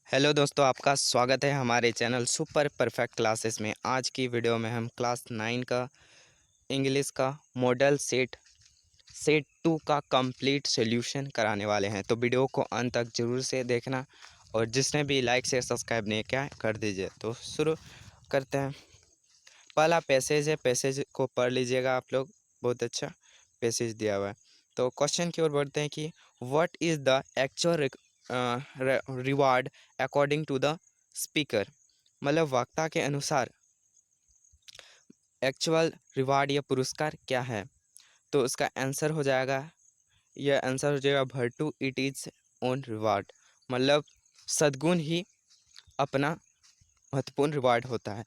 Hello दोस्तों, आपका स्वागत है हमारे चैनल सुपर परफेक्ट क्लासेस में। आज की वीडियो में हम क्लास 9 का इंग्लिश का मॉडल सेट सेट 2 का कंप्लीट सॉल्यूशन कराने वाले हैं। तो वीडियो को अंत तक जरूर से देखना और जिसने भी लाइक शेयर सब्सक्राइब नहीं किया है कर दीजिए। तो शुरू करते हैं। पहला पैसेज है, पैसेज को पढ़ लीजिएगा आप लोग। बहुत अच्छा पैसेज दिया हुआ है। तो क्वेश्चन की ओर बढ़ते हैं कि what is the actual reward according to the speaker. मतलब वक्ता के अनुसार एक्चुअल रिवार्ड या पुरस्कार क्या है। तो उसका आंसर हो जाएगा, यह आंसर हो जाएगा भर्टू इट इज ओन रिवार्ड। मतलब सद्गुण ही अपना महत्वपूर्ण रिवार्ड होता है।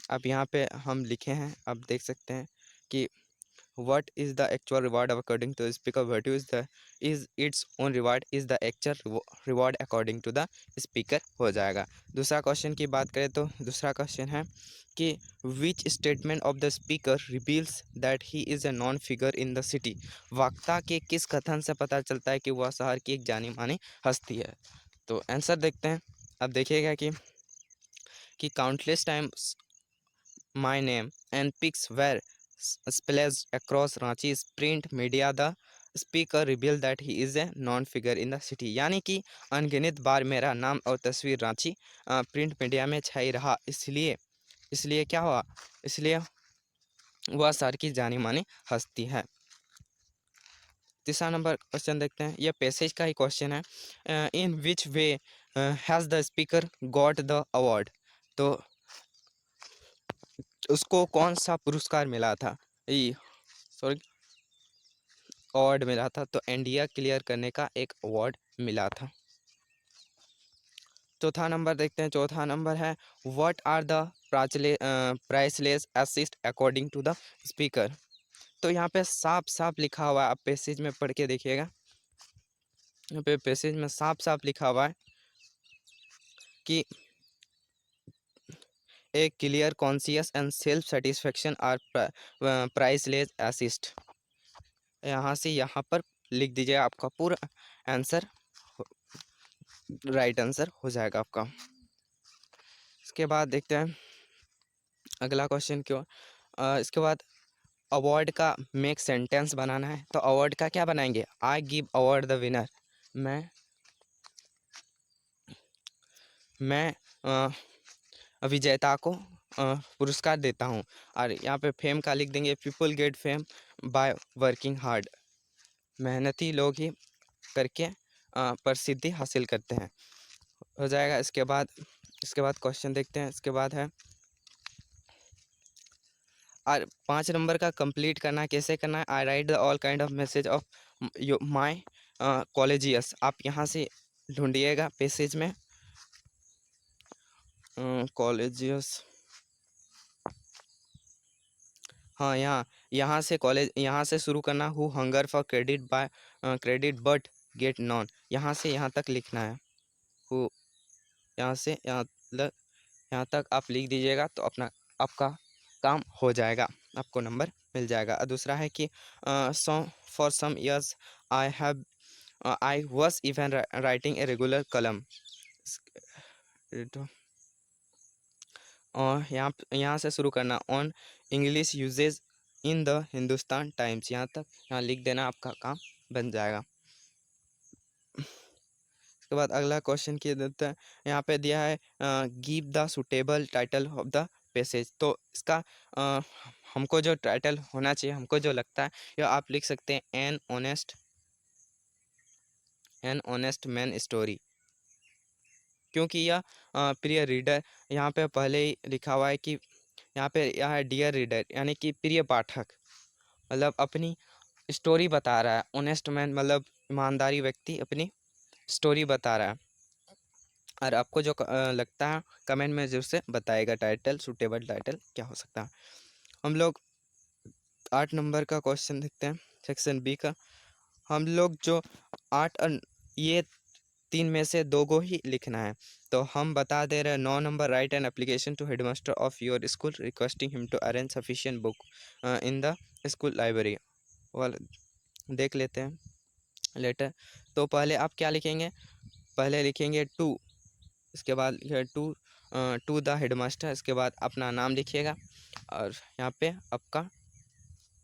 अब यहाँ पे हम लिखे हैं, आप देख सकते हैं कि what is the actual reward according to the speaker, what is its own reward is the actual reward according to the speaker हो जाएगा। दूसरा क्वेश्चन की बात करें तो दूसरा क्वेश्चन है कि which statement of the speaker reveals that he is a non figure in the city। वक्ता के किस कथन से पता चलता है कि वह शहर की एक जानी मानी हस्ती है। तो आंसर देखते हैं। अब देखिएगा कि countless times my name and pics were splashed across Ranchi's print media. The speaker revealed that he is a non-figure in the city। यानी कि अनगिनत बार मेरा नाम और तस्वीर रांची प्रिंट मीडिया में छाई रहा, इसलिए इसलिए क्या हुआ, इसलिए वह शहर की जानी मानी हस्ती है। तीसरा नंबर क्वेश्चन देखते हैं, यह पैसेज का ही क्वेश्चन है। In which way has the speaker got the award. तो उसको कौन सा पुरस्कार मिला था, सॉरी अवार्ड मिला था। तो एनडीए क्लियर करने का एक अवार्ड मिला था। चौथा नंबर देखते हैं। चौथा नंबर है what are the priceless assets according to the speaker. तो यहाँ पे साफ साफ लिखा हुआ है, आप पैसेज में पढ़ के देखिएगा। यहाँ पे पैसेज में साफ साफ लिखा हुआ है कि a clear conscious and self satisfaction are priceless assets. यहाँ से यहाँ पर लिख दीजिए, आपका पूरा आंसर राइट आंसर हो जाएगा आपका। इसके बाद देखते हैं अगला क्वेश्चन क्यों। इसके बाद अवार्ड का मेक सेंटेंस बनाना है। तो अवार्ड का क्या बनाएंगे, I give award the winner. मैं विजेता को पुरस्कार देता हूँ। और यहाँ पे फेम का लिख देंगे, people get fame by working hard. मेहनती लोग ही करके प्रसिद्धि हासिल करते हैं, हो जाएगा। इसके बाद क्वेश्चन देखते हैं। इसके बाद है और 5 नंबर का कंप्लीट करना है। कैसे करना है, I write the all kind of message of my colleagues. आप यहाँ से ढूंढिएगा पैसेज में कॉलेजियस। हाँ, यहाँ से कॉलेज, यहाँ से शुरू करना। Who hunger for credit but get non. यहाँ से यहाँ तक लिखना है। हु, यहाँ से यहाँ तक आप लिख दीजिएगा तो आपका काम हो जाएगा, आपको नंबर मिल जाएगा। और दूसरा है कि for some years I was even writing a regular column. और यहाँ से शुरू करना on English usage in the Hindustan Times. यहाँ तक यहाँ लिख देना, आपका काम बन जाएगा। इसके बाद अगला क्वेश्चन किया देता है। यहाँ पे दिया है give the suitable title of the passage. तो इसका हमको जो टाइटल होना चाहिए, हमको जो लगता है, यह आप लिख सकते हैं एन ऑनेस्ट मैन स्टोरी। क्योंकि यह प्रिय रीडर, यहाँ पे पहले ही लिखा हुआ है कि यहाँ पे यह है डियर रीडर, यानी कि प्रिय पाठक, मतलब अपनी स्टोरी बता रहा है। ऑनेस्ट मैन मतलब ईमानदारी व्यक्ति अपनी स्टोरी बता रहा है। और आपको जो लगता है कमेंट में जरूर से बताएगा टाइटल, सूटेबल टाइटल क्या हो सकता है। हम लोग 8 नंबर का क्वेश्चन देखते हैं, सेक्शन बी का। हम लोग जो 8 ये 3 में से 2 को ही लिखना है। तो हम बता दे रहे हैं 9 number, write an application to headmaster of your school requesting him to arrange sufficient book in the school library. वाला देख लेते हैं लेटर। तो पहले आप क्या लिखेंगे, पहले लिखेंगे टू इसके बाद यह टू द हेडमास्टर, इसके बाद अपना नाम लिखिएगा और यहाँ पे आपका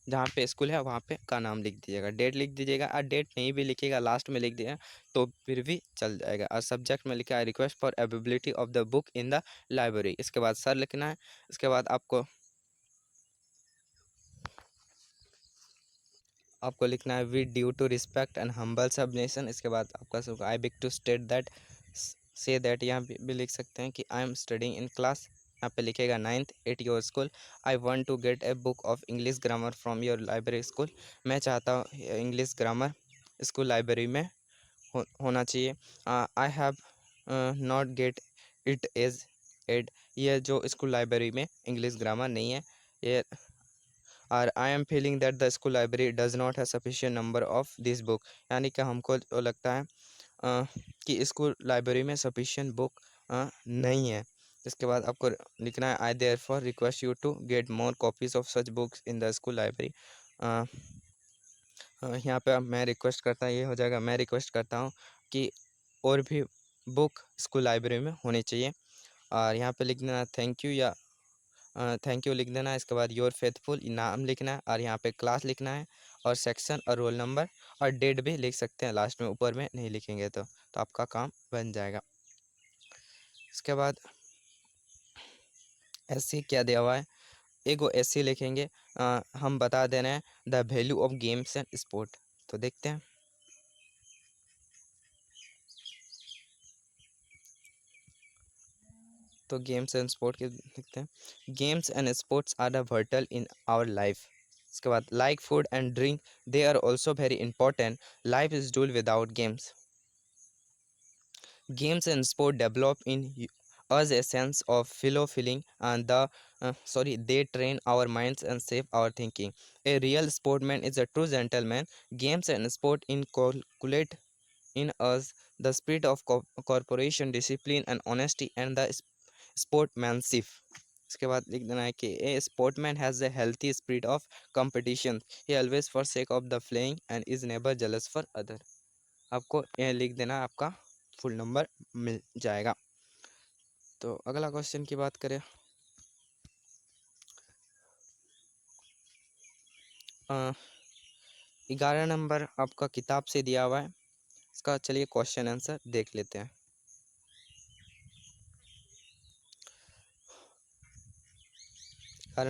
जहाँ पे स्कूल है वहाँ पे का नाम लिख दीजिएगा, डेट लिख दीजिएगा। और डेट नहीं भी लिखिएगा, लास्ट में लिख दिया तो फिर भी चल जाएगा। और सब्जेक्ट में लिखा है request for availability of the book in the library. इसके बाद सर लिखना है। इसके बाद आपको लिखना है with due to respect and humble submission. इसके बाद आपका I beg to state that, say that यहाँ भी लिख सकते हैं कि I am studying in class, यहाँ पे लिखेगा 9th at your school. I want to get a book of English grammar from your library school, मैं चाहता हूँ इंग्लिश ग्रामर स्कूल लाइब्रेरी में होना चाहिए। I have not get it as yet, ये जो स्कूल लाइब्रेरी में इंग्लिश ग्रामर नहीं है ये। और I am feeling that the school library does not have sufficient number of this book, यानी कि हमको लगता है कि स्कूल लाइब्रेरी में सफिशिएंट बुक नहीं है। इसके बाद आपको लिखना है I therefore request you to get more copies of such books in the school library. यहाँ पे अब मैं रिक्वेस्ट करता हूँ, ये हो जाएगा मैं रिक्वेस्ट करता हूँ कि और भी बुक स्कूल लाइब्रेरी में होनी चाहिए। और यहाँ पे लिख देना थैंक यू या थैंक यू लिख देना। इसके बाद योर फेथफुल नाम लिखना है और यहाँ पे क्लास लिखना है और सेक्शन और रोल नंबर और डेट भी लिख सकते हैं लास्ट में, ऊपर में नहीं लिखेंगे तो आपका काम बन जाएगा। इसके बाद ऐसे क्या दिया हुआ है, एगो ऐसे लिखेंगे। हम बता दे रहे हैं the value of games and sport, तो देखते हैं। तो गेम्स एंड स्पोर्ट के लिखते हैं, games and sports are the vital in our life. इसके बाद like food and drink they are also very important, life is dull without games. Games and sport develop in us a sense of fulfilling and they train our minds and shape our thinking. A real sportsman is a true gentleman. Games and sport inculcate in us the spirit of corporation, discipline and honesty and the sportsmanship. इसके बाद लिख देना है कि a sportsman has a healthy spirit of competition. He always forsake of the playing and is never jealous for other. आपको ये लिख देना, आपका फुल नंबर मिल जाएगा। तो अगला क्वेश्चन की बात करें, 11 नंबर आपका किताब से दिया हुआ है। इसका चलिए क्वेश्चन आंसर देख लेते हैं।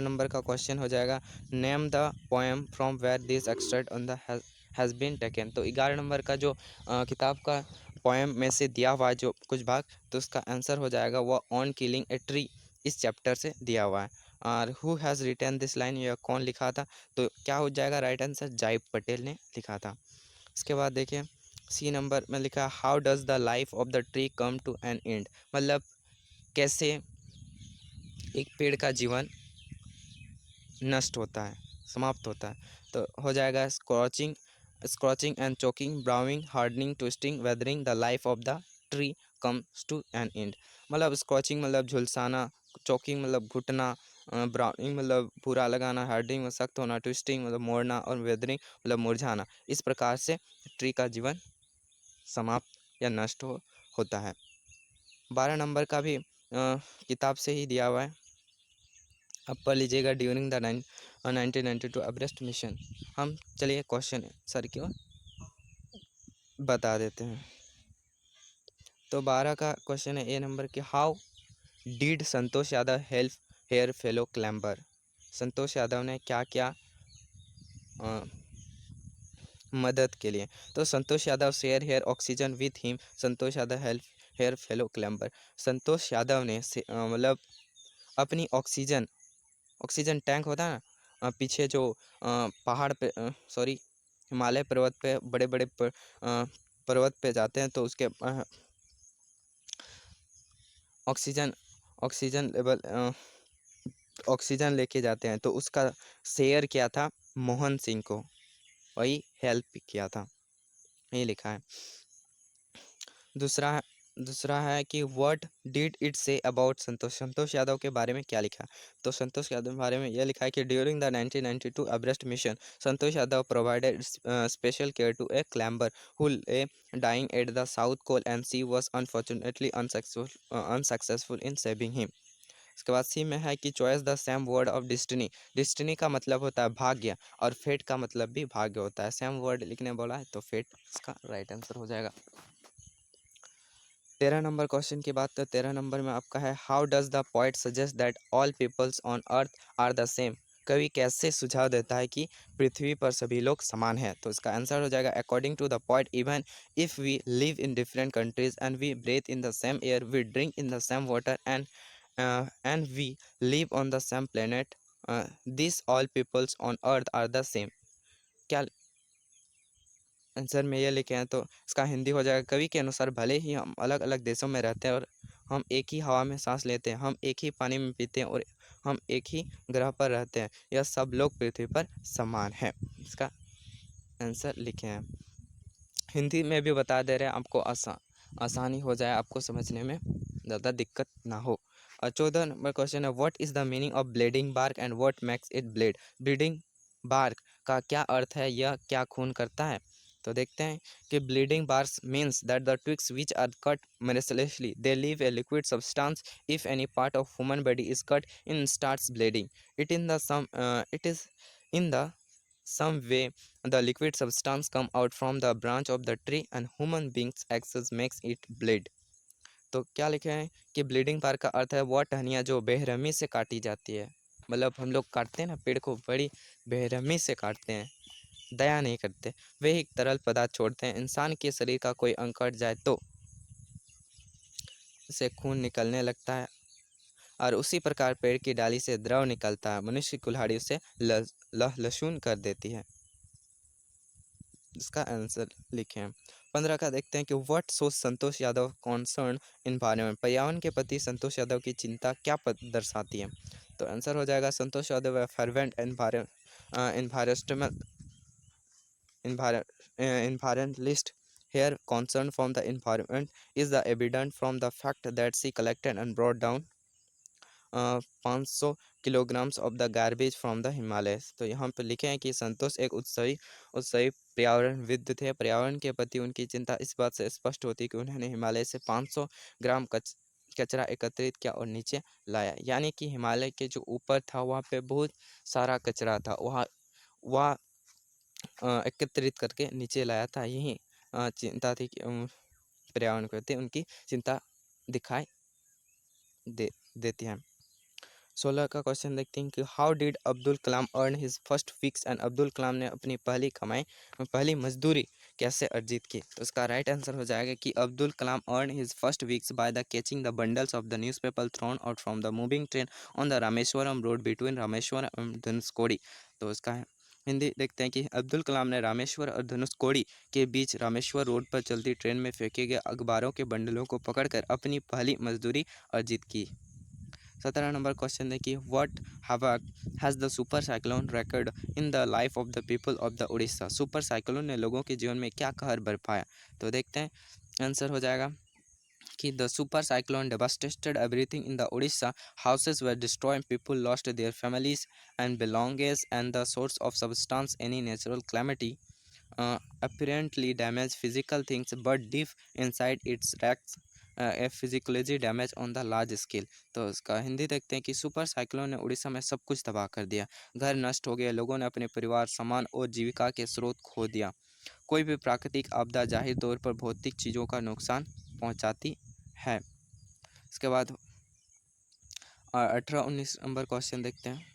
नंबर का क्वेश्चन हो जाएगा name the poem from where this extract on the has been taken. तो 11 नंबर का जो किताब का पोएम में से दिया हुआ है जो कुछ भाग, तो उसका आंसर हो जाएगा वो ऑन किलिंग ए ट्री, इस चैप्टर से दिया हुआ है। और who has written this line, यह कौन लिखा था, तो क्या हो जाएगा राइट आंसर, जाइब पटेल ने लिखा था। इसके बाद देखिए सी नंबर में लिखा how does the life of the tree come to an end, मतलब कैसे एक पेड़ का जीवन नष्ट होता है, समाप्त होता है। तो हो जाएगा scorching and choking, browning, hardening, twisting, weathering, the life of the tree comes to an end. मतलब स्क्रॉचिंग मतलब झुलसाना, चोकिंग मतलब घुटना, ब्राउनिंग मतलब भूरा लगाना, हार्डनिंग मतलब सख्त होना, ट्विस्टिंग मतलब मोड़ना और वेदरिंग मतलब मुरझाना। इस प्रकार से ट्री का जीवन समाप्त या नष्ट होता है। 12 नंबर का भी किताब से ही दिया हुआ है, आप पढ़ लीजिएगा ड्यूरिंग द 1992 एवरेस्ट मिशन। हम चलिए क्वेश्चन सर की ओर बता देते हैं। तो 12 का क्वेश्चन है ए नंबर के, how did Santosh Yadav help her fellow climber. Santosh Yadav ने क्या क्या मदद के लिए। तो Santosh Yadav share her oxygen with him, Santosh Yadav help her fellow climber. Santosh Yadav ने मतलब अपनी ऑक्सीजन टैंक होता है ना, पीछे जो पहाड़ पे सॉरी हिमालय पर्वत पे बड़े बड़े पर्वत पे जाते हैं तो उसके ऑक्सीजन ऑक्सीजन लेवल ऑक्सीजन लेके जाते हैं, तो उसका शेयर किया था मोहन सिंह को, वही हेल्प किया था, ये लिखा है। दूसरा दूसरा है कि what did it say about Santosh, Santosh Yadav के बारे में क्या लिखा। तो संतोष यादव के बारे में यह लिखा है कि during the 1992 Everest mission Santosh Yadav provided special care to a climber who lay dying at the south pole and she was unfortunately unsuccessful in saving him। इसके बाद सी में है कि choice the same word of destiny, destiny का मतलब होता है भाग्य और फेट का मतलब भी भाग्य होता है, सेम वर्ड लिखने बोला है तो फेट इसका राइट आंसर हो जाएगा। 13 नंबर क्वेश्चन की बात तो 13 नंबर में आपका है how does the point suggest that all peoples on earth are the same, कवि कैसे सुझाव देता है कि पृथ्वी पर सभी लोग समान हैं। तो इसका आंसर हो जाएगा according to the point even if we live in different countries and we breathe in the same air we drink in the same water and we live on the same planet this all peoples on earth are the same. क्या answer में ये लिखे हैं तो इसका हिंदी हो जाएगा कवि के अनुसार भले ही हम अलग अलग देशों में रहते हैं और हम एक ही हवा में सांस लेते हैं, हम एक ही पानी में पीते हैं और हम एक ही ग्रह पर रहते हैं, यह सब लोग पृथ्वी पर समान हैं। इसका आंसर लिखे हैं, हिंदी में भी बता दे रहे हैं आपको आसानी हो जाए, आपको समझने में ज़्यादा दिक्कत ना हो। और 14 नंबर क्वेश्चन है what is the meaning of bleeding bark and what makes it bleed. Bleeding bark का क्या अर्थ है, यह क्या खून करता है। तो देखते हैं कि bleeding barks means that the twigs which are cut mercilessly they leave a liquid substance if any part of human body is cut in starts bleeding it is in the some way the liquid substance come out from the branch of the tree and human beings access makes it bleed। तो क्या लिखे हैं कि bleeding बार का अर्थ है वह टहनियाँ जो बेरहमी से काटी जाती है, मतलब हम लोग काटते हैं ना पेड़ को बड़ी बेरहमी से काटते हैं, दया नहीं करते, वे एक तरल पदार्थ छोड़ते हैं, इंसान के शरीर का कोई अंग कट जाए तो इसे खून निकलने लगता है और उसी प्रकार पेड़ की डाली से द्रव निकलता है, मनुष्य की कुल्हाड़ी उसे लहलहून कर देती है। इसका आंसर लिखें। 15 का देखते हैं कि व्हाट सोच संतोष यादव कॉन्सर्न इन्वायरमेंट, पर्यावरण के प्रति संतोष यादव की चिंता क्या दर्शाती है। तो आंसर हो जाएगा Santosh Yadav fervent environmentalist here concern from the environment is the evident from the fact that she collected and brought down 500 kilograms of the garbage from the Himalayas. तो यहाँ पर लिखे हैं कि संतोष एक उत्साही पर्यावरणविद थे, पर्यावरण के प्रति उनकी चिंता इस बात से स्पष्ट होती कि उन्होंने हिमालय से 500 ग्राम कचरा एकत्रित किया और नीचे लाया, यानी कि हिमालय के जो ऊपर था वहाँ पे बहुत सारा कचरा था, वह एकत्रित करके नीचे लाया था, यही चिंता थी कि पर्यावरण के प्रति उनकी चिंता दिखाई देती है। 16 का क्वेश्चन देखते हैं कि how did Abdul Kalam earn his first fix and, Abdul Kalam ने अपनी पहली मजदूरी कैसे अर्जित की। तो इसका राइट आंसर हो जाएगा कि Abdul Kalam earn his first wages by the catching the bundles of the newspaper thrown out from the moving train on the Rameswaram road between Rameswaram and Dhanushkodi. तो इसका हिंदी देखते हैं कि अब्दुल कलाम ने रामेश्वर और धनुषकोडी के बीच रामेश्वर रोड पर चलती ट्रेन में फेंके गए अखबारों के बंडलों को पकड़कर अपनी पहली मजदूरी अर्जित की। 17 नंबर क्वेश्चन है कि what havoc has the super cyclone record in the life of the people of the Orissa. Super cyclone ने लोगों के जीवन में क्या कहर बरपाया। तो देखते हैं आंसर हो जाएगा कि the super cyclone devastated everything in the Odisha. Houses were destroyed, people lost their families and belongings, and the source of substance any natural calamity apparently damaged physical things, but deep inside its wrecks a physiology damage on the large scale। तो इसका हिंदी देखते हैं कि super cyclone ने उड़ीसा में सब कुछ तबाह कर दिया, घर नष्ट हो गए, लोगों ने अपने परिवार सामान और जीविका के स्रोत खो दिया। कोई भी प्राकृतिक आपदा जाहिर तौर पर भौतिक चीज़ों का नुकसान पहुंचाती है। इसके बाद 18-19 नंबर क्वेश्चन देखते हैं।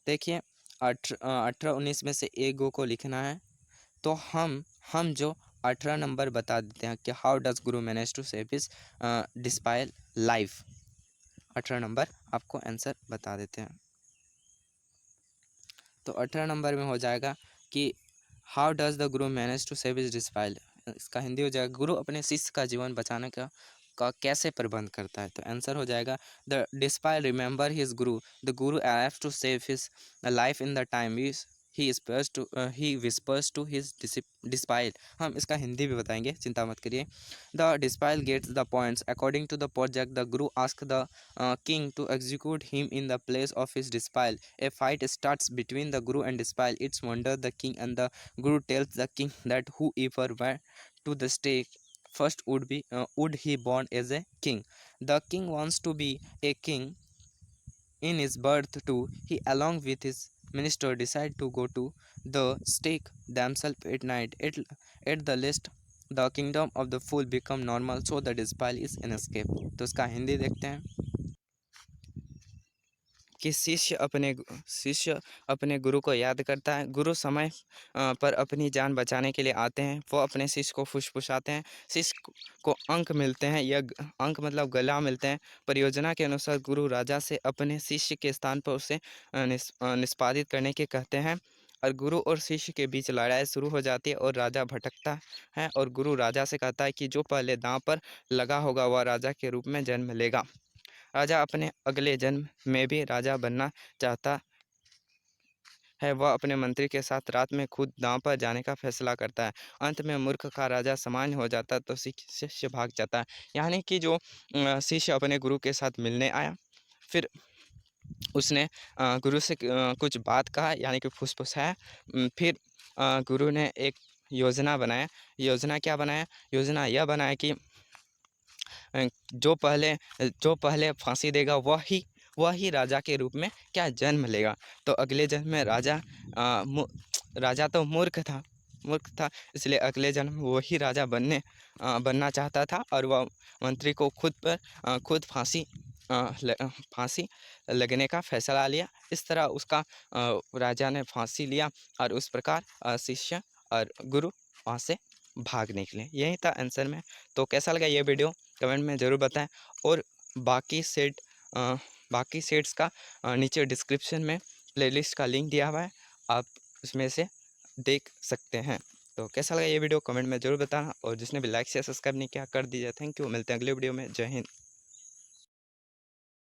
देखिए 18-19 में से एक गो को लिखना है, तो हम जो 18 नंबर बता देते हैं कि how does guru manage to save his disciple life. 18 number आपको आंसर बता देते हैं। तो 18 नंबर में हो जाएगा कि how does the Guru manage to save his डिस्पाइल। इसका हिंदी हो जाएगा गुरु अपने शिष्य का जीवन बचाने का कैसे प्रबंध करता है। तो आंसर हो जाएगा the disciple remember his guru, the guru arrives to save his life in the time he whispers to his disciple. हम इसका हिंदी भी बताएंगे, चिंता मत करिए. The disciple gets the points. According to the project, the guru asks the king to execute him in the place of his disciple. A fight starts between the guru and disciple. It's wonder the king, and the guru tells the king that whoever went to the stake first would he born as a king. The king wants to be a king in his birth too. He along with his minister decide to go to the stake themselves at night. At the least the kingdom of the fool become normal, so the disciple is an escape. तो इसका हिंदी देखते हैं कि शिष्य अपने गुरु को याद करता है. गुरु समय पर अपनी जान बचाने के लिए आते हैं. वो अपने शिष्य को फुसफुसाते हैं. शिष्य को अंक मिलते हैं, या अंक मतलब गला मिलते हैं. परियोजना के अनुसार गुरु राजा से अपने शिष्य के स्थान पर उसे निष्पादित करने के कहते हैं, और गुरु और शिष्य के बीच लड़ाई शुरू हो जाती है और राजा भटकता है. और गुरु राजा से कहता है कि जो पहले दांव पर लगा होगा वह राजा के रूप में जन्म लेगा. राजा अपने अगले जन्म में भी राजा बनना चाहता है. वह अपने मंत्री के साथ रात में खुद दांव पर जाने का फैसला करता है. अंत में मूर्ख का राजा सामान्य हो जाता है तो शिष्य भाग जाता है. यानी कि जो शिष्य अपने गुरु के साथ मिलने आया, फिर उसने गुरु से कुछ बात कहा, यानी कि फुसफुसाया. फिर गुरु ने एक योजना बनाया. योजना क्या बनाया? योजना यह बनाया कि जो पहले फांसी देगा वह ही राजा के रूप में क्या जन्म लेगा. तो अगले जन्म में राजा तो मूर्ख था, इसलिए अगले जन्म में वही राजा बनना चाहता था. और वह मंत्री को खुद फांसी लगने का फैसला लिया. इस तरह उसका राजा ने फांसी लिया, और उस प्रकार शिष्य और गुरु वहाँ से भाग निकले. यही था आंसर में. तो कैसा लगा ये वीडियो कमेंट में ज़रूर बताएं. और बाकी सेट्स का नीचे डिस्क्रिप्शन में प्लेलिस्ट का लिंक दिया हुआ है, आप उसमें से देख सकते हैं. तो कैसा लगा ये वीडियो कमेंट में ज़रूर बताना, और जिसने भी लाइक शेयर सब्सक्राइब नहीं किया कर दीजिए. Thank you. मिलते हैं अगले वीडियो में. जय हिंद.